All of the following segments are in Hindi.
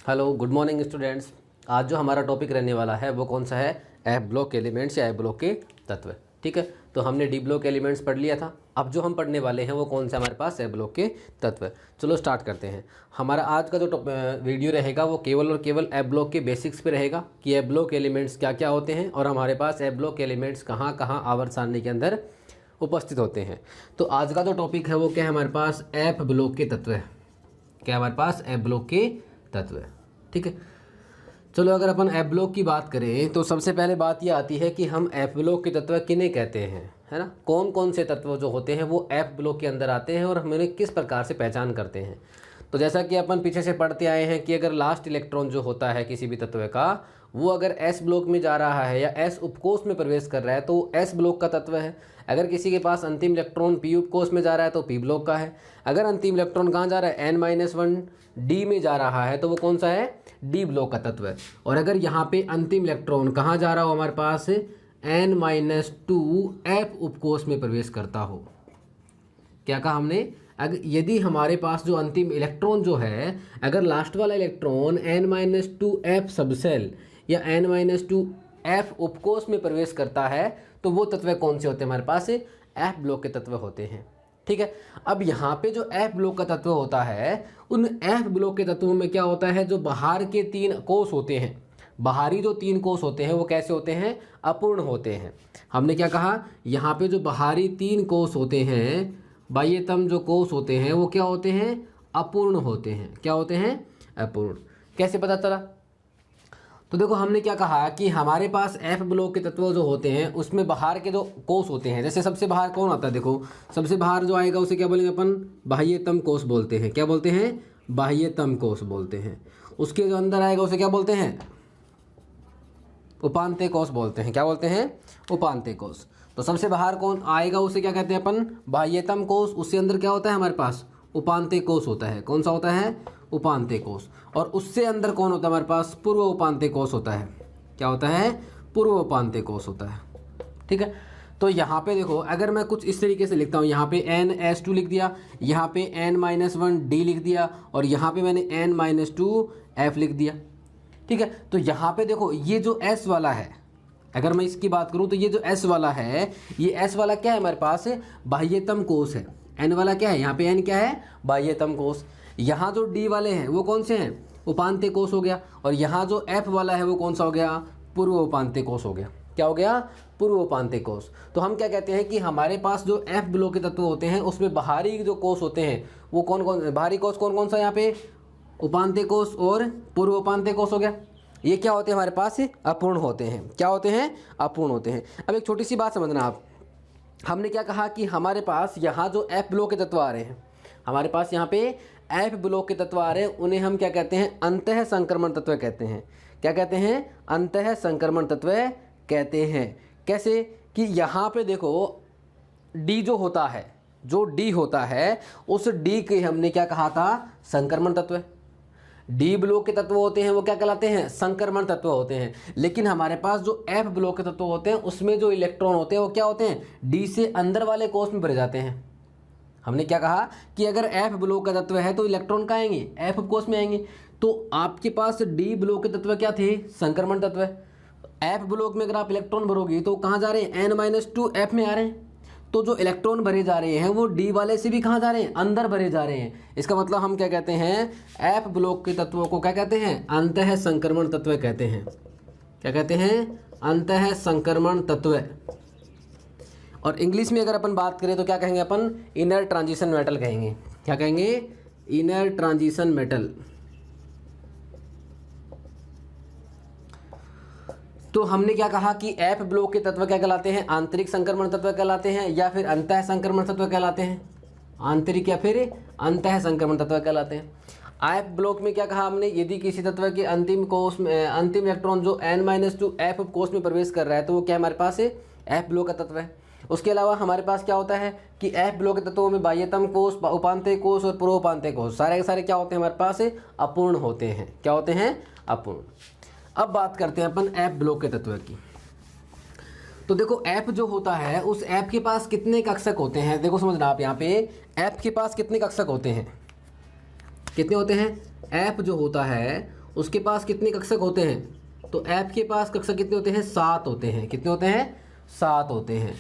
Hello, good morning students. आज जो हमारा टॉपिक रहने वाला है वो कौन सा है? एफ ब्लॉक एलिमेंट्स या एफ ब्लॉक के तत्व। ठीक है, तो हमने डी ब्लॉक एलिमेंट्स पढ़ लिया था। अब जो हम पढ़ने वाले हैं वो कौन सा हमारे पास एफ ब्लॉक के तत्व। चलो स्टार्ट करते हैं। हमारा आज का जो वीडियो रहेगा वो केवल और केवल एफ ब्लॉक के बेसिक्स पे रहेगा कि एफ ब्लॉक एलिमेंट्स क्या क्या होते हैं और हमारे पास एफ ब्लॉक एलिमेंट्स कहाँ कहाँ आवर्त सारणी के अंदर उपस्थित होते हैं। तो आज का जो टॉपिक है वो क्या है हमारे पास? एफ ब्लॉक के तत्व है। क्या हमारे पास? एफ ब्लॉक के तत्व है। ठीक है, चलो अगर अपन एफ ब्लॉक की बात करें तो सबसे पहले बात ये आती है कि हम एफ ब्लॉक के तत्व किन्हें कहते हैं, है ना? कौन कौन से तत्व जो होते हैं वो एफ ब्लॉक के अंदर आते हैं और हम उन्हें किस प्रकार से पहचान करते हैं। तो जैसा कि अपन पीछे से पढ़ते आए हैं कि अगर लास्ट इलेक्ट्रॉन जो होता है किसी भी तत्व का वो अगर एस ब्लॉक में जा रहा है या एस उपकोष में प्रवेश कर रहा है तो एस ब्लॉक का तत्व है। अगर किसी के पास अंतिम इलेक्ट्रॉन पी उपकोष में जा रहा है तो पी ब्लॉक का है। अगर अंतिम इलेक्ट्रॉन कहाँ जा रहा है? n-1 डी में जा रहा है तो वो कौन सा है? डी ब्लॉक का तत्व है। और अगर यहाँ पे अंतिम इलेक्ट्रॉन कहाँ जा रहा हो हमारे पास? n-2 एफ उपकोष में प्रवेश करता हो। क्या कहा हमने? अगर यदि हमारे पास जो अंतिम इलेक्ट्रॉन जो है अगर लास्ट वाला इलेक्ट्रॉन n-2 एफ सबसेल या n-2 एफ उपकोष में प्रवेश करता है तो वो तत्व कौन से होते हैं हमारे पास? एफ ब्लॉक के तत्व होते हैं। ठीक है, अब यहाँ पे जो एफ ब्लॉक का तत्व होता है उन एफ ब्लॉक के तत्वों में क्या होता है? जो बाहर के 3 कोष होते हैं, बाहरी जो 3 कोष होते हैं वो कैसे होते हैं? अपूर्ण होते हैं। हमने क्या कहा? यहाँ पे जो बाहरी 3 कोष होते हैं, बाह्यतम जो कोष होते हैं वो क्या होते हैं? अपूर्ण होते हैं। क्या होते हैं? अपूर्ण। कैसे पता चला? तो देखो हमने क्या कहा कि हमारे पास एफ ब्लॉक के तत्व जो होते हैं उसमें बाहर के जो कोष होते हैं, जैसे सबसे बाहर कौन आता है? देखो सबसे बाहर जो आएगा उसे क्या बोलेंगे अपन? बाह्यतम कोष बोलते हैं। क्या बोलते हैं? बाह्यतम कोष बोलते हैं। उसके जो अंदर आएगा उसे क्या बोलते हैं? उपांत्य कोष बोलते हैं। क्या बोलते हैं? उपांत्य कोष। तो सबसे बाहर कौन आएगा उसे क्या कहते हैं अपन? बाह्यतम कोष। उसके अंदर क्या होता है हमारे पास? उपांत्य कोष होता है। कौन सा होता है? उपांत्य कोष। और उससे अंदर कौन होता है हमारे पास? पूर्व उपांत्य कोष होता है। क्या होता है? पूर्व उपांत्य कोष होता है। ठीक है, तो यहाँ पे देखो अगर मैं कुछ इस तरीके से लिखता हूँ, यहाँ पे n-2 लिख दिया, यहाँ पे n-1 डी लिख दिया और यहाँ पे मैंने n-2 एफ लिख दिया। ठीक है, तो यहाँ पे देखो ये जो s वाला है, अगर मैं इसकी बात करूँ तो ये जो s वाला है, ये s वाला क्या है हमारे पास? बाह्यतम कोष है। n वाला क्या है? यहाँ पे n क्या है? बाह्यतम कोष। यहाँ जो d वाले हैं वो कौन से हैं? उपांत्य कोष हो गया। और यहाँ जो f वाला है वो कौन सा हो गया? पूर्व उपांत्य कोष हो गया। क्या हो गया? पूर्व उपांत्य कोष। तो हम क्या कहते हैं कि हमारे पास जो एफ ब्लॉक के तत्व होते हैं उसमें बाहरी जो कोष होते हैं वो कौन कौन? बाहरी कोष कौन कौन सा? यहाँ पे उपांत्य कोष और पूर्व उपांत्य कोष हो गया। ये क्या होते हैं हमारे पास? अपूर्ण होते हैं। क्या होते हैं? अपूर्ण होते हैं। अब एक छोटी सी बात समझना आप, हमने क्या कहा कि हमारे पास यहाँ जो एफ ब्लॉक के तत्व आ रहे हैं, हमारे पास यहाँ पे एफ ब्लॉक के तत्व आ रहे हैं, उन्हें हम क्या कहते हैं? अंतः संक्रमण तत्व कहते हैं। क्या कहते हैं? अंतः संक्रमण तत्व कहते हैं। कैसे? कि यहाँ पे देखो डी जो होता है, जो डी होता है उस डी के हमने क्या कहा था? संक्रमण तत्व। डी ब्लॉक के तत्व होते हैं वो क्या कहलाते हैं? संक्रमण तत्व होते हैं। लेकिन हमारे पास जो एफ ब्लॉक के तत्व होते हैं उसमें जो इलेक्ट्रॉन होते हैं वो क्या होते हैं? डी से अंदर वाले कोष में भरे जाते हैं। हमने क्या कहा कि अगर एफ ब्लॉक का तत्व है तो इलेक्ट्रॉन कहाँ आएंगे? एफ कोष में आएंगे। तो आपके पास डी ब्लॉक के तत्व क्या थे? संक्रमण तत्व। एफ ब्लॉक में अगर आप इलेक्ट्रॉन भरोगे तो कहाँ जा रहे हैं? n-2 एफ में आ रहे हैं। तो जो इलेक्ट्रॉन भरे जा रहे हैं वो डी वाले से भी कहाँ जा रहे हैं? अंदर भरे जा रहे हैं। इसका मतलब हम क्या कहते हैं? एफ ब्लॉक के तत्वों को क्या कहते हैं? अंतः संक्रमण तत्व कहते हैं। क्या कहते हैं? अंतः संक्रमण तत्व। और इंग्लिश में अगर अपन बात करें तो क्या कहेंगे अपन? इनर ट्रांजिशन मेटल कहेंगे। क्या कहेंगे? Inner transition metal. तो हमने क्या कहा कि एफ ब्लॉक के तत्व क्या कहलाते हैं? आंतरिक संक्रमण तत्व कहलाते हैं या फिर अंतः संक्रमण तत्व कहलाते हैं? आंतरिक या फिर अंतः संक्रमण तत्व कहलाते हैं। एफ ब्लॉक में क्या कहा हमने? यदि किसी तत्व के अंतिम कोष में अंतिम इलेक्ट्रॉन जो n-2 एफ कोष में प्रवेश कर रहा है तो वो क्या हमारे पास है? एफ ब्लॉक का तत्व है। उसके अलावा हमारे पास क्या होता है कि एफ ब्लॉक के तत्वों में बाह्यतम कोष, उपांत्य कोष और पूर्व उपांत्य कोष सारे के सारे क्या होते हैं हमारे पास? अपूर्ण होते हैं। क्या होते हैं? अपूर्ण। अब बात करते हैं अपन एफ ब्लॉक के तत्व की। तो देखो एफ जो होता है उस एफ के पास कितने कक्षक होते हैं? देखो समझना आप, यहाँ पे एफ के पास कितने कक्षक होते हैं? कितने होते हैं? एफ जो होता है उसके पास कितने कक्षक होते हैं? तो F के पास कक्षक कितने होते हैं? 7 होते हैं। कितने होते हैं? 7 होते हैं।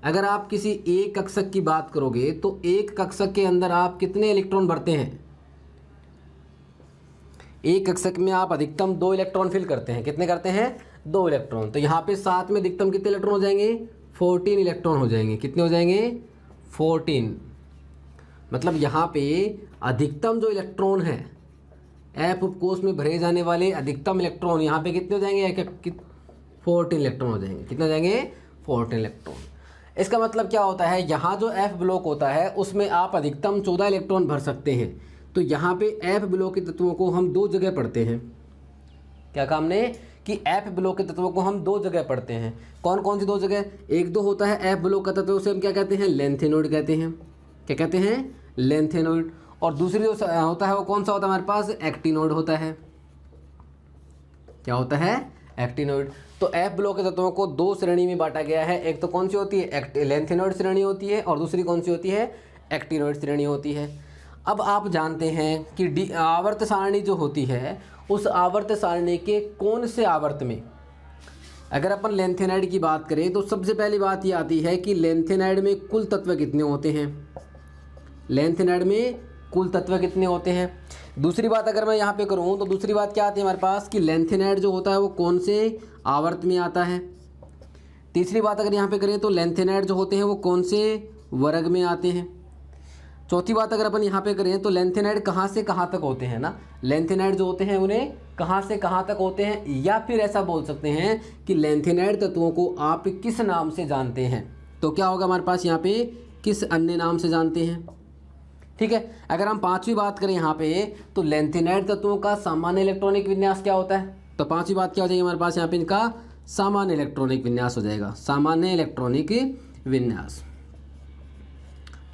अगर आप किसी एक कक्षक की बात करोगे तो एक कक्षक के अंदर आप कितने इलेक्ट्रॉन भरते हैं? एक कक्षक में आप अधिकतम 2 इलेक्ट्रॉन फिल करते हैं। कितने करते हैं? 2 इलेक्ट्रॉन। तो यहाँ पे 7 में अधिकतम कितने इलेक्ट्रॉन हो जाएंगे? 14 इलेक्ट्रॉन हो जाएंगे। कितने हो जाएंगे? 14। मतलब यहाँ पे अधिकतम जो इलेक्ट्रॉन है, F उपकोष में भरे जाने वाले अधिकतम इलेक्ट्रॉन यहाँ पे कितने हो जाएंगे? 14 इलेक्ट्रॉन हो जाएंगे। कितने हो जाएंगे? 14 इलेक्ट्रॉन। इसका मतलब क्या होता है? यहाँ जो F ब्लॉक होता है उसमें आप अधिकतम 14 इलेक्ट्रॉन भर सकते हैं। तो यहाँ पे F ब्लॉक के तत्वों को हम 2 जगह पढ़ते हैं। क्या काम ने कि F ब्लॉक के तत्वों को हम 2 जगह पढ़ते हैं। कौन कौन सी 2 जगह? एक तो होता है F ब्लॉक का तत्व, उसे हम क्या कहते हैं? लेंथेनॉइड कहते हैं। क्या कहते हैं? लेंथेनॉइड। और दूसरी जो होता है वो कौन सा होता है हमारे पास? एक्टिनॉइड होता है। क्या होता है? एक्टिनॉइड। तो F ब्लॉक के तत्वों को 2 श्रेणी में बांटा गया है। एक तो कौन सी होती है? लेंथेनॉइड श्रेणी होती है, और दूसरी कौन सी होती है? एक्टिनॉइड श्रेणी होती है। अब आप जानते हैं कि आवर्त सारणी जो होती है उस आवर्त सारणी के कौन से आवर्त में, अगर अपन लेंथेनाइड की बात करें तो सबसे पहली बात ये आती है कि लेंथेनाइड में कुल तत्व कितने होते हैं? लेंथेनाइड में कुल तत्व कितने होते हैं? दूसरी बात अगर मैं यहाँ पे करूँ तो दूसरी बात क्या आती है हमारे पास कि लेंथेनाइड जो होता है वो कौन से आवर्त में आता है? तीसरी बात अगर यहाँ पे करें तो लेंथेनाइड जो होते हैं वो कौन से वर्ग में आते हैं? चौथी बात अगर अपन यहाँ पे करें तो लेंथेनाइड कहाँ से कहाँ तक होते हैं ना? लेंथेनाइड जो होते हैं उन्हें कहाँ से कहाँ तक होते हैं, या फिर ऐसा बोल सकते हैं कि लेंथेनाइड तत्वों को आप किस नाम से जानते हैं? तो क्या होगा हमारे पास यहाँ पे? किस अन्य नाम से जानते हैं। ठीक है। अगर हम पांचवी बात करें यहाँ पे तो लेंथेनाइड तत्वों का सामान्य इलेक्ट्रॉनिक विन्यास क्या होता है? तो पांचवी बात क्या हो जाएगी हमारे पास यहाँ पे? इनका सामान्य इलेक्ट्रॉनिक विन्यास हो जाएगा। सामान्य इलेक्ट्रॉनिक विन्यास।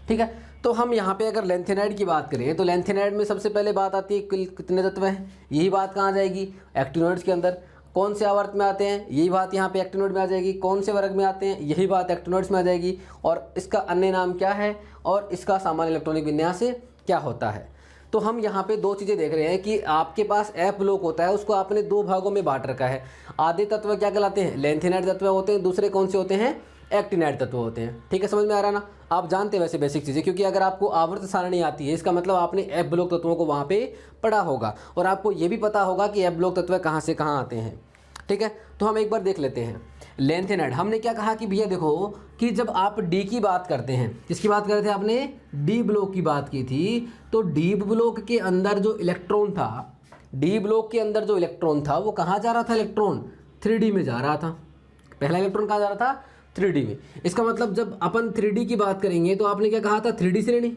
ठीक है। तो हम यहाँ पे अगर लेंथेनाइड की बात करें तो लेंथेनाइड में सबसे पहले बात आती है कितने तत्व हैं। यही बात कहाँ जाएगी? एक्टिनॉइड्स के अंदर। कौन से आवर्त में आते हैं? यही बात यहाँ पे एक्टिनॉइड में आ जाएगी। कौन से वर्ग में आते हैं? यही बात एक्टिनॉइड्स में आ जाएगी। और इसका अन्य नाम क्या है और इसका सामान्य इलेक्ट्रॉनिक विन्यास क्या होता है? तो हम यहाँ पे 2 चीज़ें देख रहे हैं कि आपके पास F ब्लॉक होता है, उसको आपने 2 भागों में बांट रखा है। आधे तत्व क्या कहलाते हैं? लेंथेनाइड तत्व होते हैं। दूसरे कौन से होते हैं? एक्टिनाइड तत्व होते हैं। ठीक है, समझ में आ रहा ना? आप जानते हैं वैसे बेसिक चीज़ें, क्योंकि अगर आपको आवर्त सारणी आती है इसका मतलब आपने F ब्लॉक तत्वों को वहाँ पे पढ़ा होगा, और आपको ये भी पता होगा कि F ब्लॉक तत्व कहाँ से कहाँ आते हैं। ठीक है, तो हम एक बार देख लेते हैं लेंथेनाइड। हमने क्या कहा कि भैया देखो कि जब आप डी की बात करते हैं, किसकी बात कर रहे थे आपने? डी ब्लॉक की बात की थी। तो डी ब्लॉक के अंदर जो इलेक्ट्रॉन था, डी ब्लॉक के अंदर जो इलेक्ट्रॉन था वो कहाँ जा रहा था? इलेक्ट्रॉन 3D में जा रहा था। पहला इलेक्ट्रॉन कहाँ जा रहा था? 3D में। इसका मतलब जब अपन 3D की बात करेंगे तो आपने क्या कहा था? 3D श्रेणी।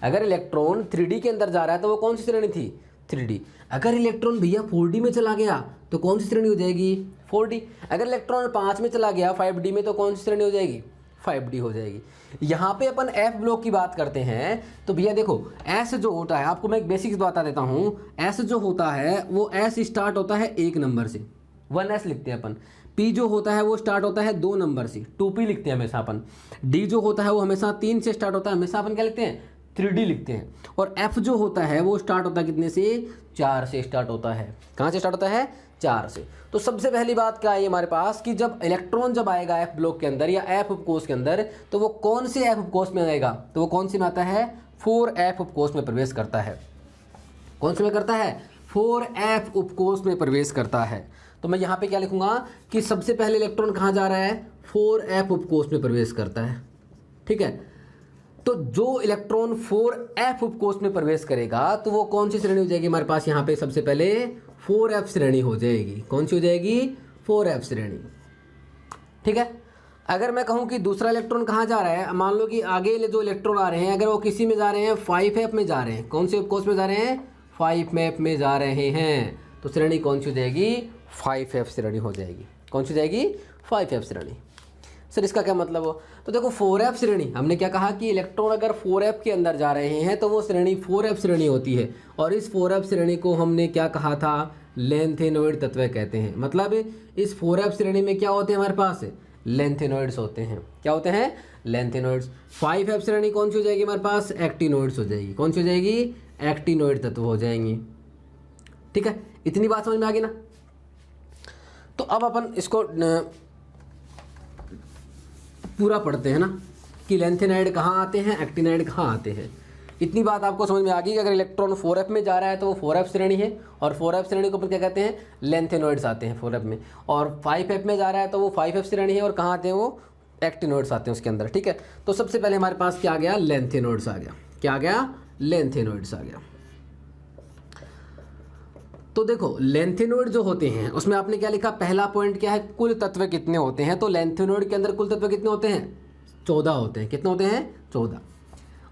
अगर इलेक्ट्रॉन 3D के अंदर जा रहा है तो वो कौन सी श्रेणी थी? 3D। अगर इलेक्ट्रॉन भैया 4D में चला गया तो कौन सी श्रेणी हो जाएगी? 4D। अगर इलेक्ट्रॉन 5 में चला गया 5D में तो कौन सी श्रेणी हो जाएगी? 5D हो जाएगी। यहाँ पे अपन F ब्लॉक की बात करते हैं तो भैया देखो S जो होता है, आपको मैं एक बेसिक्स बता देता हूँ। S जो होता है वो S स्टार्ट होता है 1 नंबर से, 1S लिखते हैं अपन। P जो होता है वो स्टार्ट होता है 2 नंबर से, 2P लिखते हैं हमेशा अपन। D जो होता है वो हमेशा 3 से स्टार्ट होता है, हमेशा अपन क्या लिखते हैं? 3D लिखते हैं। और F जो होता है वो स्टार्ट होता है कितने से? 4 से स्टार्ट होता है। कहाँ से स्टार्ट होता है? 4 से। तो सबसे पहली बात क्या है हमारे पास कि जब इलेक्ट्रॉन जब आएगा F ब्लॉक के अंदर या F उपकोष के अंदर तो वो कौन से F उपकोष में आएगा? तो वो कौन से में आता है? 4F उपकोष में प्रवेश करता है। कौन से में करता है? 4F उपकोष में प्रवेश करता है। तो मैं यहाँ पे क्या लिखूंगा कि सबसे पहले इलेक्ट्रॉन कहाँ जा रहा है? 4F उपकोष में प्रवेश करता है। ठीक है, तो जो इलेक्ट्रॉन 4F उपकोष में प्रवेश करेगा तो वो कौन सी श्रेणी हो जाएगी हमारे पास? यहाँ पे सबसे पहले 4F श्रेणी हो जाएगी। कौन सी हो जाएगी? 4F श्रेणी। ठीक है। अगर मैं कहूँ कि दूसरा इलेक्ट्रॉन कहाँ जा रहा है, मान लो कि आगे जो इलेक्ट्रॉन आ रहे हैं अगर वो किसी में जा रहे हैं 5F में जा रहे हैं, कौन से उपकोष में जा रहे हैं? 5F में जा रहे हैं, तो श्रेणी कौन सी हो जाएगी? 5F श्रेणी हो जाएगी। कौन सी हो जाएगी? 5F श्रेणी। सर इसका क्या मतलब हो? तो देखो 4F श्रेणी, हमने क्या कहा कि इलेक्ट्रॉन अगर 4F के अंदर जा रहे हैं तो वो श्रेणी 4F श्रेणी होती है, और इस 4F श्रेणी को हमने क्या कहा था? लेंथेनॉइड तत्व कहते हैं। मतलब इस 4F श्रेणी में क्या होते हैं हमारे पास? लेंथेनॉइड्स होते हैं। क्या होते हैं? लेंथेनॉइड्स। 5F श्रेणी कौन सी हो जाएगी हमारे पास? एक्टिनॉइड्स हो जाएगी। कौन सी हो जाएगी? एक्टिनॉइड तत्व हो जाएंगी। ठीक है, इतनी बात समझ में आ गई ना। तो अब अपन इसको पूरा पढ़ते हैं ना कि लेंथेनाइड कहाँ आते हैं, एक्टिनाइड कहाँ आते हैं। इतनी बात आपको समझ में आ गई कि अगर इलेक्ट्रॉन 4f में जा रहा है तो वो 4f श्रेणी है, और 4f श्रेणी को अपन क्या कहते हैं, लेंथेनॉइड्स आते हैं 4f में। और 5f में जा रहा है तो वो 5f श्रेणी है, और कहाँ आते हैं, वो एक्टिनॉइड्स आते हैं उसके अंदर। ठीक है, तो सबसे पहले हमारे पास क्या आ गया, लेंथेनॉइड्स आ गया। क्या आ गया, लेंथेनॉइड्स आ गया। तो देखो लेंथेनॉइड जो होते हैं उसमें आपने क्या लिखा, पहला पॉइंट क्या है, कुल तत्व कितने होते हैं। तो लेंथेनॉइड के अंदर कुल तत्व कितने होते हैं, 14 होते हैं। कितने होते हैं, 14।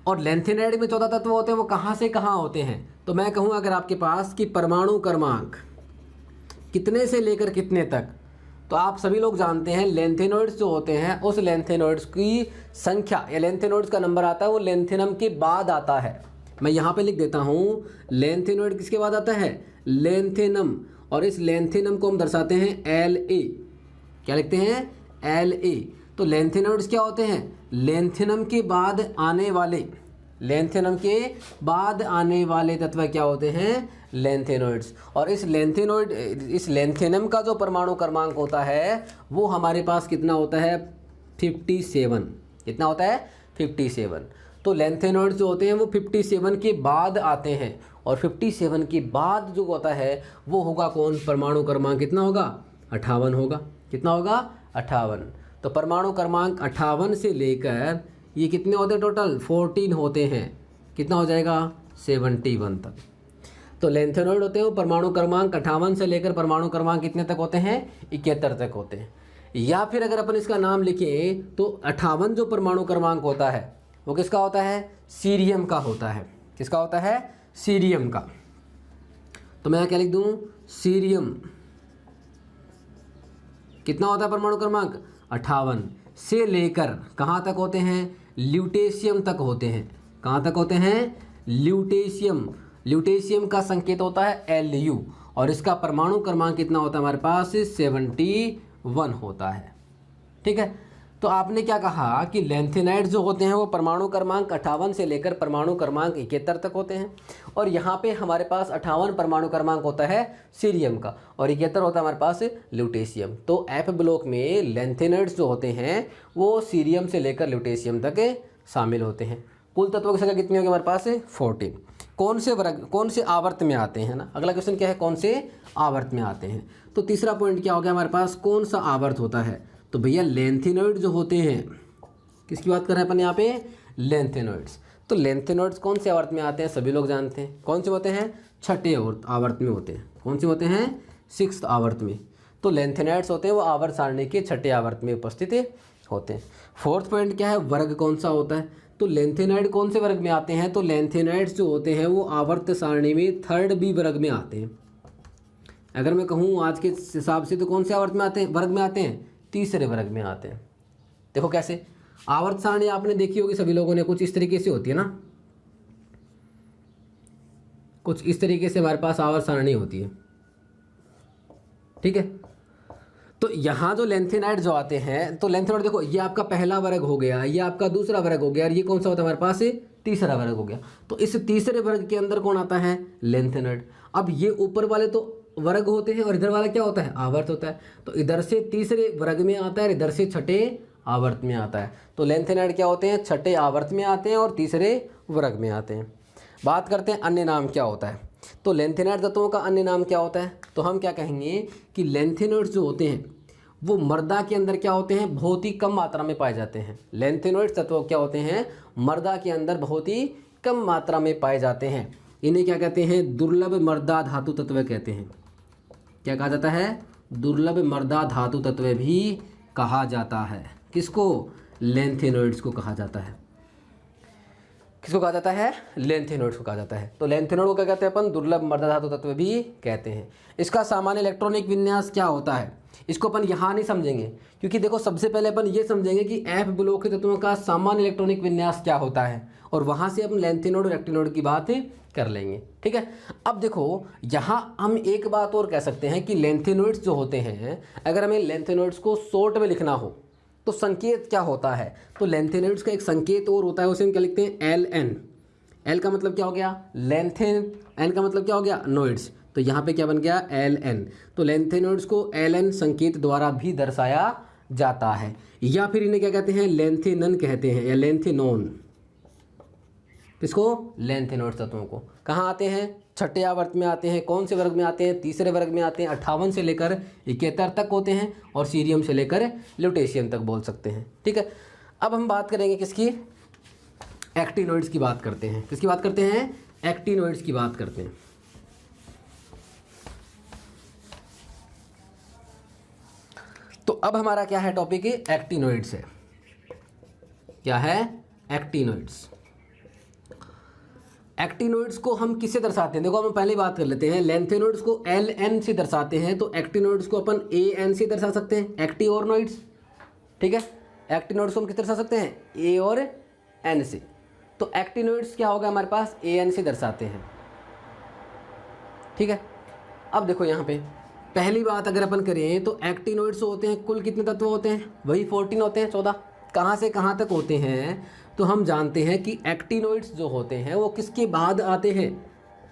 और लेंथेनाइड में 14 तत्व होते हैं, वो कहाँ से कहाँ होते हैं। तो मैं कहूँ अगर आपके पास कि परमाणु क्रमांक कितने से लेकर कितने तक, तो आप सभी लोग जानते हैं लेंथेनॉइड्स जो होते हैं उस लेंथेनॉइड्स की संख्या या लेंथेनॉइड्स का नंबर आता है वो लेंथेनम के बाद आता है। मैं यहाँ पे लिख देता हूँ, लेंथेनॉइड किसके बाद आता है, लेंथेनम। और इस लेंथेनम को हम दर्शाते हैं La। क्या लिखते हैं, La। तो लेंथेनॉइड्स क्या होते हैं, लेंथेनम के बाद आने वाले, लेंथेनम के बाद आने वाले तत्व क्या होते हैं, लेंथेनॉइड्स। और इस लेंथेनम का जो परमाणु क्रमांक होता है वो हमारे पास कितना होता है, 57। कितना होता है, 57। तो लेंथेनॉइड्स जो होते हैं वो 57 के बाद आते हैं, और 57 के बाद जो होता है वो होगा कौन, परमाणु क्रमांक कितना होगा, 58 होगा। कितना होगा, 58। तो परमाणु क्रमांक 58 से लेकर ये कितने होते हैं, टोटल 14 होते हैं। कितना हो जाएगा, 71 तक। तो लेंथेनॉइड होते हैं वो परमाणु क्रमांक 58 से लेकर परमाणु क्रमांक कितने तक होते हैं, 71 तक होते हैं। या फिर अगर अपन इसका नाम लिखें तो 58 जो परमाणु क्रमांक होता है वो किसका होता है, सीरियम का होता है। किसका होता है, सीरियम का। तो मैं क्या लिख दूं, सीरियम कितना होता है परमाणु क्रमांक, 58 से लेकर कहाँ तक होते हैं, ल्यूटेशियम तक होते हैं। कहाँ तक होते हैं, ल्यूटेशियम। ल्यूटेशियम का संकेत होता है Lu, और इसका परमाणु क्रमांक कितना होता है हमारे पास, 71 होता है। ठीक है, तो आपने क्या कहा कि लेंथेनाइड जो होते हैं वो परमाणु क्रमांक 58 से लेकर परमाणु क्रमांक 71 तक होते हैं, और यहाँ पे हमारे पास 58 परमाणु क्रमांक होता है सीरियम का, और 71 होता है हमारे पास ल्यूटेशियम। तो एफ ब्लॉक में लेंथेनाइड्स जो होते हैं वो सीरियम से लेकर ल्यूटेशियम तक शामिल होते हैं। कुल तत्वों की संख्या कितनी होगी हमारे पास, 14। कौन से वर्ग, कौन से आवर्त में आते हैं ना, अगला क्वेश्चन क्या है, कौन से आवर्त में आते हैं। तो तीसरा पॉइंट क्या हो गया हमारे पास, कौन सा आवर्त होता है। तो भैया लेंथेनॉइड जो होते हैं, किसकी बात कर रहे हैं अपन यहाँ पे, लेंथेनॉइड्स। तो लेंथेनॉइड्स कौन से आवर्त में आते हैं, सभी लोग जानते हैं। कौन से होते हैं, छठे आवर्त में होते हैं। कौन से होते हैं, 6th आवर्त में। तो लेंथेनॉइड्स होते हैं वो आवर्त सारणी के छठे आवर्त में उपस्थित होते हैं। 4th पॉइंट क्या है, वर्ग कौन सा होता है। तो लेंथेनाइड कौन से वर्ग में आते हैं, तो लेंथेनाइड्स जो होते हैं वो आवर्त सारणी में 3rd B वर्ग में आते हैं। अगर मैं कहूँ आज के हिसाब से तो कौन से आवर्त में आते हैं, वर्ग में आते हैं, 3रे वर्ग में आते हैं। देखो कैसे, आवर्त सारणी आपने देखी होगी सभी लोगों ने, कुछ इस तरीके से होती है ना, कुछ इस तरीके से हमारे पास आवर्त सारणी होती है। ठीक है, तो यहाँ जो लेंथेनाइड जो आते हैं, तो लेंथेनाइड देखो ये आपका पहला वर्ग हो गया, ये आपका दूसरा वर्ग हो गया, और ये कौन सा होता है हमारे पास, तीसरा वर्ग हो गया। तो इस तीसरे वर्ग के अंदर कौन आता है, लेंथेनाइड। अब ये ऊपर वाले तो वर्ग होते हैं और इधर वाला क्या होता है, आवर्त होता है। तो इधर से तीसरे वर्ग में आता है और इधर से छठे आवर्त में आता है। तो लेंथेनाइड क्या होते हैं, छठे आवर्त में आते हैं और तीसरे वर्ग में आते हैं। बात करते हैं अन्य नाम क्या होता है। तो लेंथेनाइड तत्वों का अन्य नाम क्या होता है, तो हम क्या कहेंगे कि लेंथेनॉइड्स जो होते हैं वो मृदा के अंदर क्या होते हैं, बहुत ही कम मात्रा में पाए जाते हैं। लेंथेनॉइड्स तत्व क्या होते हैं, मृदा के अंदर बहुत ही कम मात्रा में पाए जाते हैं। इन्हें क्या कहते हैं, दुर्लभ मृदा धातु तत्व कहते हैं। क्या कहा जाता है, दुर्लभ मृदा धातु तत्व भी कहा जाता है। किसको, लेंथेनॉइड्स को कहा जाता है। किसको कहा जाता है, लेंथेनॉइड्स को कहा जाता है। तो लेंथेनॉइड को क्या कहते हैं अपन, दुर्लभ मृदा धातु तत्व भी कहते हैं। इसका सामान्य इलेक्ट्रॉनिक विन्यास क्या होता है, इसको अपन यहाँ नहीं समझेंगे, क्योंकि देखो सबसे पहले अपन ये समझेंगे कि एफ ब्लॉक के तत्वों का सामान्य इलेक्ट्रॉनिक विन्यास क्या होता है, और वहाँ से अपन लेंथेनॉइड और एक्टिनॉइड की बात कर लेंगे। ठीक है, अब देखो यहाँ हम एक बात और कह सकते हैं कि लेंथेनॉइड्स जो होते हैं, अगर हमें लेंथेनॉइड्स को शॉर्ट में लिखना हो तो संकेत क्या होता है, तो लेंथेनॉइड्स का एक संकेत और होता है, उसे हम क्या लिखते हैं, LN। एल का मतलब क्या हो गया, लेंथेन, एन का मतलब क्या हो गया, नॉइड्स। तो यहाँ पे क्या बन गया Ln। तो लैंथेनॉइड्स को Ln संकेत द्वारा भी दर्शाया जाता है, या फिर इन्हें क्या कहते हैं, लैंथेनन कहते हैं, या लैंथेनोन। किसको? लैंथेनॉइड्स तत्वों को। कहाँ आते हैं? छठे आवर्त में आते हैं। कौन से वर्ग में आते हैं? तीसरे वर्ग में आते हैं। 58 से लेकर 71 तक होते हैं, और सीरियम से लेकर ल्यूटेशियम तक बोल सकते हैं। ठीक है, अब हम बात करेंगे किसकी? एक्टिनोइड्स की बात करते हैं। किसकी बात करते हैं? एक्टिनोइड्स की बात करते हैं। तो अब हमारा क्या है टॉपिक? एक्टिनोइड्स है। क्या है? एक्टिनोइड्स। एक्टिनोइड्स को हम किससे दर्शाते हैं? देखो हम पहले बात कर लेते हैं। लैंथेनोइड्स को Ln से दर्शाते हैं, तो एक्टिनोइड्स को अपन An से दर्शा सकते हैं, एक्टिओरनोइड्स। ठीक है, एक्टिनोइड्स को हम किस दर्शा सकते हैं? A और N से। तो एक्टिनोइड्स क्या होगा हमारे पास? An से दर्शाते हैं। ठीक है, अब देखो यहाँ पे पहली बात अगर अपन करें तो एक्टिनोइड्स होते हैं, कुल कितने तत्व होते हैं? वही 14 होते हैं, 14। कहाँ से कहाँ तक होते हैं? तो हम जानते हैं कि एक्टिनोइड्स जो होते हैं वो किसके बाद आते हैं?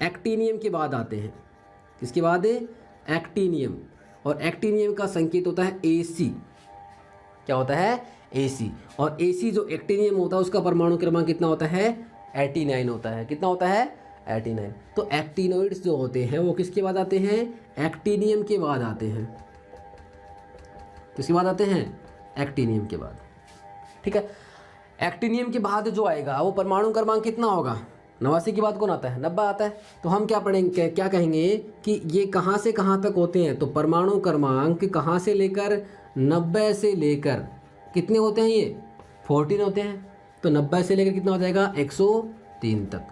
एक्टिनियम के बाद आते हैं। किसके बाद? एक्टिनियम। और एक्टिनियम का संकेत होता है Ac। क्या होता है? Ac। और Ac जो एक्टिनियम होता है उसका परमाणु क्रमांक कितना होता है? 89 होता है। कितना होता है? 89। तो एक्टिनोइड्स जो होते हैं वो किसके बाद आते हैं? एक्टिनियम के बाद आते हैं। किसके बाद आते हैं? एक्टिनियम के बाद। ठीक है, एक्टिनियम के बाद जो आएगा वो परमाणु क्रमांक कितना होगा? 89 की बात कौन आता है? 90 आता है। तो हम क्या पढ़ेंगे, क्या कहेंगे कि ये कहाँ से कहाँ तक होते हैं? तो परमाणु क्रमांक कहाँ से लेकर 90 से लेकर कितने होते हैं? ये 14 होते हैं। तो 90 से लेकर कितना हो जाएगा? 103 तक।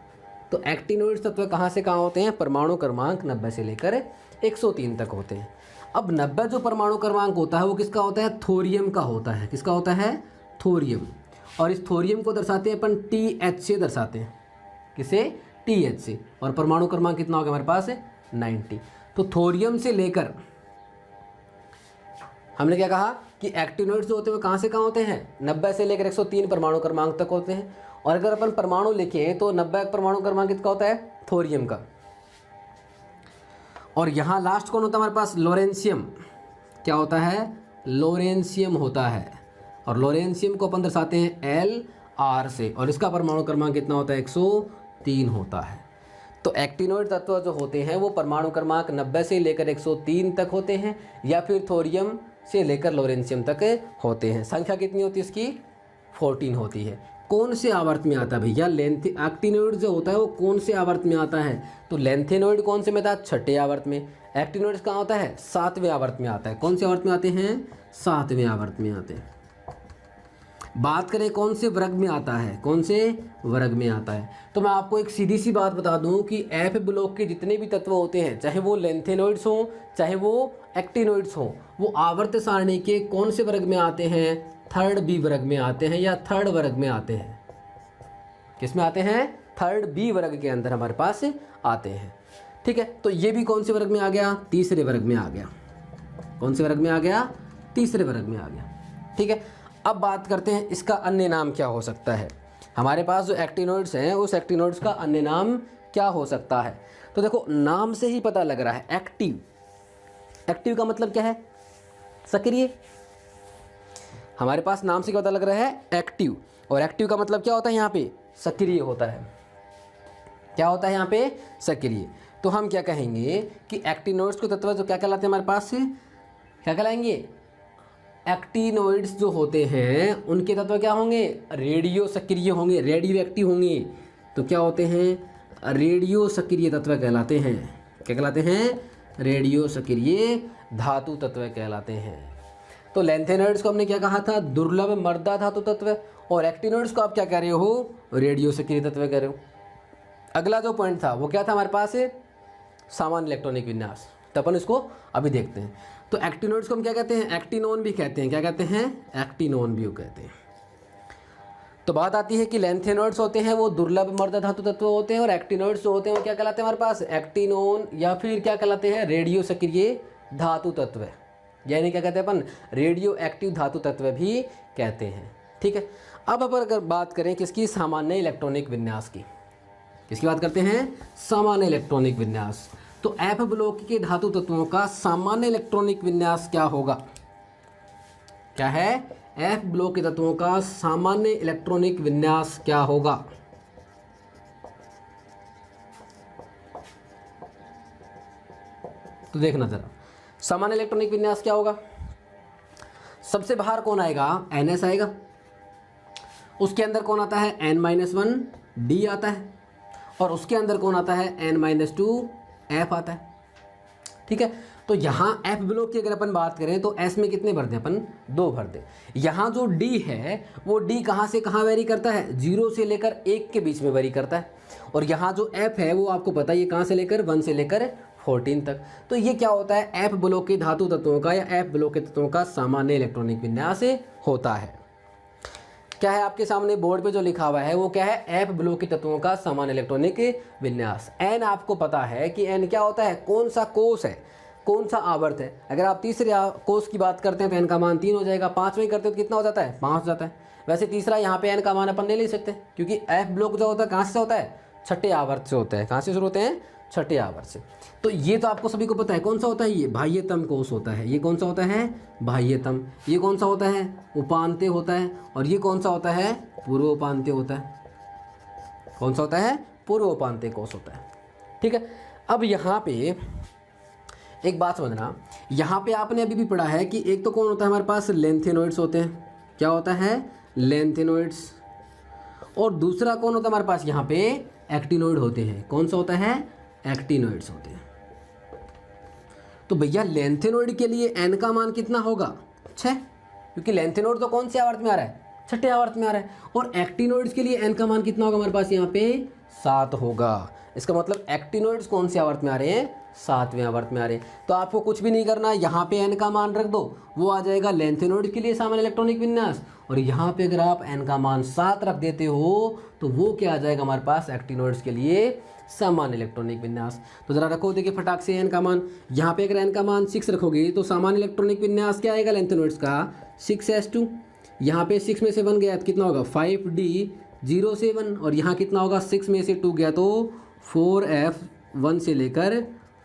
तो एक्टिनोइड्स तत्व कहाँ से कहाँ होते हैं? परमाणु क्रमांक 90 से लेकर 103 तक होते हैं। अब 90 जो परमाणु क्रमांक होता है वो किसका होता है? थोरियम का होता है। किसका होता है? थोरियम। और इस थोरियम को दर्शाते हैं अपन TH से दर्शाते हैं। किसे? TH से। और परमाणु क्रमांक कितना होगा हमारे पास? 90। तो थोरियम से लेकर हमने क्या कहा कि एक्टिनोइड्स जो होते हैं वो कहाँ से कहाँ होते हैं? 90 से लेकर 103 परमाणु क्रमांक तक होते हैं। और अगर अपन परमाणु लिखें तो 90 परमाणु क्रमांक किसका होता है? थोरियम का। और यहाँ लास्ट कौन होता है हमारे पास? लोरेंशियम। क्या होता है? लोरेंशियम होता है। और लोरेंशियम को अपन दर्शाते हैं Lr से, और इसका परमाणु क्रमांक कितना होता है? 103 होता है। तो एक्टिनोइड तत्व जो होते हैं वो परमाणु क्रमांक 90 से लेकर 103 तक होते हैं, या फिर थोरियम से लेकर लोरेंशियम तक होते हैं। संख्या कितनी होती है इसकी? 14 होती है। कौन से आवर्त में आता है भैया? एक्टिनोइड जो होता है वो कौन से आवर्त में आता है? तो लैंथेनोइड कौन से में था? छठे आवर्त में। एक्टिनोइड्स कहाँ होता है? 7वें आवर्त में आता है। कौन से आवर्त में आते हैं? 7वें आवर्त में आते हैं। बात करें कौन से वर्ग में आता है? कौन से वर्ग में आता है? तो मैं आपको एक सीधी सी बात बता दूं कि F ब्लॉक के जितने भी तत्व होते हैं, चाहे वो लैंथेनोइड्स हों चाहे वो एक्टिनोइड्स हों, वो आवर्त सारणी के कौन से वर्ग में आते हैं? थर्ड बी वर्ग में आते हैं, या थर्ड वर्ग में आते हैं। किस में आते हैं? थर्ड बी वर्ग के अंदर हमारे पास आते हैं। ठीक है, तो ये भी कौन से वर्ग में आ गया? तीसरे वर्ग में आ गया। कौन से वर्ग में आ गया? तीसरे वर्ग में आ गया। ठीक है, अब बात करते हैं इसका अन्य नाम क्या हो सकता है। हमारे पास जो एक्टिनोइड्स हैं उस एक्टिनोइड्स का अन्य नाम क्या हो सकता है? तो देखो नाम से ही पता लग रहा है, एक्टिव। एक्टिव का मतलब क्या है? सक्रिय। हमारे पास नाम से क्या पता लग रहा है? एक्टिव। और एक्टिव का मतलब क्या होता है? यहाँ पे सक्रिय होता है। क्या होता है यहाँ पे? सक्रिय। तो हम क्या कहेंगे कि एक्टिनोइड्स को तत्व जो क्या कहलाते हैं हमारे पास से? क्या कहलाएंगे? एक्टिनोइड्स जो होते हैं उनके तत्व क्या होंगे? रेडियो सक्रिय होंगे, रेडियो एक्टिव होंगे। तो क्या होते हैं? रेडियो सक्रिय तत्व कहलाते हैं। क्या कहलाते हैं? रेडियो सक्रिय धातु तत्व कहलाते हैं। तो लैंथेनोइड्स को हमने क्या कहा था? दुर्लभ मर्दा धातु तत्व। और एक्टिनोइड्स को आप क्या कह रहे हो? रेडियो सक्रिय तत्व कह रहे हो। अगला जो पॉइंट था वो क्या था हमारे पास? सामान्य इलेक्ट्रॉनिक विन्यास। तो अपन इसको अभी देखते हैं। तो एक्टिनोइड्स को हम क्या कहते हैं? एक्टिनोन भी कहते हैं। क्या कहते हैं? एक्टिनोन भी कहते हैं। तो बात आती है कि लैंथेनोइड्स होते हैं वो दुर्लभ मर्द धातु तत्व होते हैं, और एक्टिनोइड्स जो होते हैं वो क्या कहलाते हैं हमारे पास? एक्टिनोन, या फिर क्या कहलाते हैं? रेडियो सक्रिय धातु तत्व, यानी क्या कहते हैं अपन? रेडियो एक्टिव धातु तत्व भी कहते हैं। ठीक है, अब अगर बात करें किसकी? सामान्य इलेक्ट्रॉनिक विन्यास की। किसकी बात करते हैं? सामान्य इलेक्ट्रॉनिक विन्यास। तो एफ ब्लॉक के धातु तत्वों का सामान्य इलेक्ट्रॉनिक विन्यास क्या होगा? क्या है? एफ ब्लॉक के तत्वों का सामान्य इलेक्ट्रॉनिक विन्यास क्या होगा? तो देखना जरा, सामान्य इलेक्ट्रॉनिक विन्यास क्या होगा? सबसे बाहर कौन आएगा? NS आएगा। उसके अंदर कौन आता है? N-1 D आता है। और उसके अंदर कौन आता है? N-2 F आता है। ठीक है, तो यहाँ F ब्लॉक की अगर अपन बात करें तो S में कितने भर दें अपन? 2 भर दें। यहाँ जो D है वो D कहाँ से कहाँ वेरी करता है? 0 से लेकर 1 के बीच में वेरी करता है। और यहाँ जो F है वो आपको पता है ये कहाँ से लेकर 1 से लेकर 14 तक। तो ये क्या होता है? F ब्लॉक के धातु तत्वों का या F ब्लॉक के तत्वों का सामान्य इलेक्ट्रॉनिक विन्यास होता है। क्या है आपके सामने बोर्ड पे जो लिखा हुआ है वो क्या है? F ब्लॉक के तत्वों का सामान्य इलेक्ट्रॉनिक विन्यास। N आपको पता है कि N क्या होता है? कौन सा कोष है, कौन सा आवर्त है। अगर आप तीसरे कोष की बात करते हैं तो N का मान 3 हो जाएगा। 5वें करते हो तो कितना हो जाता है? 5 हो जाता है। वैसे तीसरा यहाँ पे N का मान अपन नहीं ले सकते क्योंकि F ब्लॉक जो होता है कहाँ से होता है? छठे आवर्त से होता है। कहाँ से शुरू होते हैं? छठे आवर्त से। तो ये तो आपको सभी को पता है कौन सा होता है? ये बाह्यतम कोष होता है। ये कौन सा होता है? बाह्यतम। ये कौन सा होता है? उपांत्य होता है। और ये कौन सा होता है? पूर्वोपांत्य होता है। कौन सा होता है? पूर्वोपांत्य कोष होता है। ठीक है, अब यहाँ पे एक बात समझना, यहाँ पे आपने अभी भी पढ़ा है कि एक तो कौन होता है हमारे पास? लेंथेनोइड्स होते हैं। क्या होता है? लेंथेनोइड्स। और दूसरा कौन होता है हमारे पास? यहाँ पे एक्टिनोइड होते हैं। कौन सा होता है? एक्टिनोइड्स होते हैं। तो भैया लेंथेनोइड के लिए N का मान कितना होगा? 6, क्योंकि लेंथेनोइड तो कौन से आवर्त में आ रहा है? छठे आवर्त में आ रहा है। और एक्टिनोइड्स के लिए N का मान कितना होगा हमारे पास? यहाँ पे 7 होगा। इसका मतलब एक्टिनोइड्स कौन से आवर्त में आ रहे हैं? 7वें आवर्त में आ रहे हैं। तो आपको कुछ भी नहीं करना, यहाँ पे N का मान रख दो, वो आ जाएगा लेंथेनोइड के लिए सामान्य इलेक्ट्रॉनिक विन्यास। और यहाँ पे अगर आप N का मान 7 रख देते हो तो वो क्या आ जाएगा हमारे पास? एक्टिनोइड्स के लिए सामान्य इलेक्ट्रॉनिक विन्यास। तो जरा रखो, देखिए फटाक से N का मान। यहाँ पे अगर N का मान 6 रखोगे तो सामान्य इलेक्ट्रॉनिक विन्यास क्या आएगा लेंथेनोइड्स का? 6s2। यहाँ पे 6 में से 1 गया तो कितना होगा? 5d07। और यहाँ कितना होगा? 6 में से 2 गया तो 4f1 से लेकर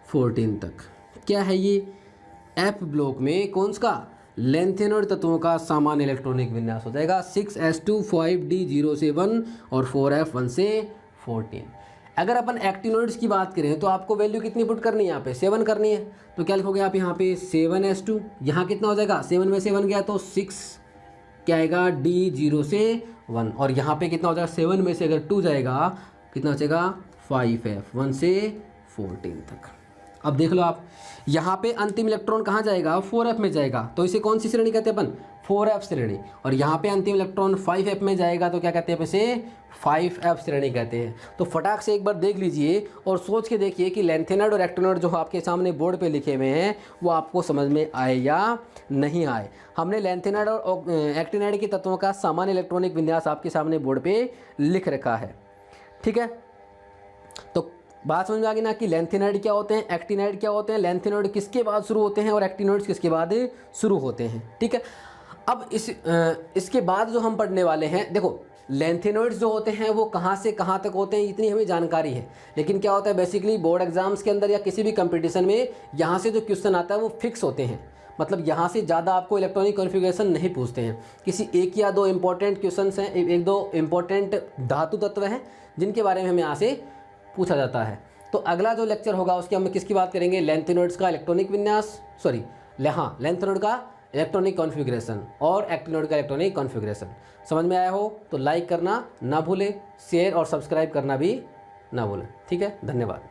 14 तक। क्या है ये? F ब्लॉक में कौन सा? लेंथेनोइड तत्वों का सामान्य इलेक्ट्रॉनिक विन्यास हो जाएगा 6s2 5d07 और 4f1 से 14। अगर अपन एक्टिनोइड्स की बात करें तो आपको वैल्यू कितनी पुट करनी है? यहाँ पे 7 करनी है। तो क्या लिखोगे आप यहाँ पे? 7s2। यहाँ कितना हो जाएगा? 7 में से 1 गया तो 6 क्या आएगा? d0 से 1। और यहाँ पे कितना हो जाएगा? 7 में से अगर 2 जाएगा कितना बचेगा? 5f1 से 14 तक। अब देख लो आप, यहाँ पे अंतिम इलेक्ट्रॉन कहाँ जाएगा? 4f में जाएगा। तो इसे कौन सी श्रेणी कहते हैं अपन? 4f श्रेणी। और यहाँ पे अंतिम इलेक्ट्रॉन 5f में जाएगा तो क्या कहते हैं? इसे 5f श्रेणी कहते हैं। तो फटाक से एक बार देख लीजिए और सोच के देखिए कि लेंथेनोइड और एक्टिनोइड जो आपके सामने बोर्ड पे लिखे हुए हैं वो आपको समझ में आए या नहीं आए। हमने लेंथेनोइड और एक्टिनोइड के तत्वों का सामान्य इलेक्ट्रॉनिक विन्यास आपके सामने बोर्ड पे लिख रखा है। ठीक है, तो बात समझ में आ गई ना कि लेंथेनोइड क्या होते हैं, एक्टिनोइड क्या होते हैं, लेंथेनोइड किसके बाद शुरू होते हैं और एक्टिनोइड्स किसके बाद शुरू होते हैं। ठीक है, अब इसके बाद जो हम पढ़ने वाले हैं, देखो लेंथेनोइड्स जो होते हैं वो कहाँ से कहाँ तक होते हैं इतनी हमें जानकारी है। लेकिन क्या होता है बेसिकली बोर्ड एग्जाम्स के अंदर या किसी भी कंपटीशन में यहाँ से जो क्वेश्चन आता है वो फिक्स होते हैं। मतलब यहाँ से ज़्यादा आपको इलेक्ट्रॉनिक कॉन्फ़िगरेशन नहीं पूछते हैं। किसी एक या दो इंपॉर्टेंट क्वेश्चन हैं, एक दो इंपॉर्टेंट धातु तत्व हैं जिनके बारे में हमें यहाँ से पूछा जाता है। तो अगला जो लेक्चर होगा उसके हम किसकी बात करेंगे? लेंथेनोइड्स का इलेक्ट्रॉनिक विन्यास, लेंथेनोइड का इलेक्ट्रॉनिक कॉन्फ़िगरेशन और एक्टिनोइड का इलेक्ट्रॉनिक कॉन्फ़िगरेशन। समझ में आया हो तो लाइक करना ना भूलें, शेयर और सब्सक्राइब करना भी ना भूलें। ठीक है, धन्यवाद।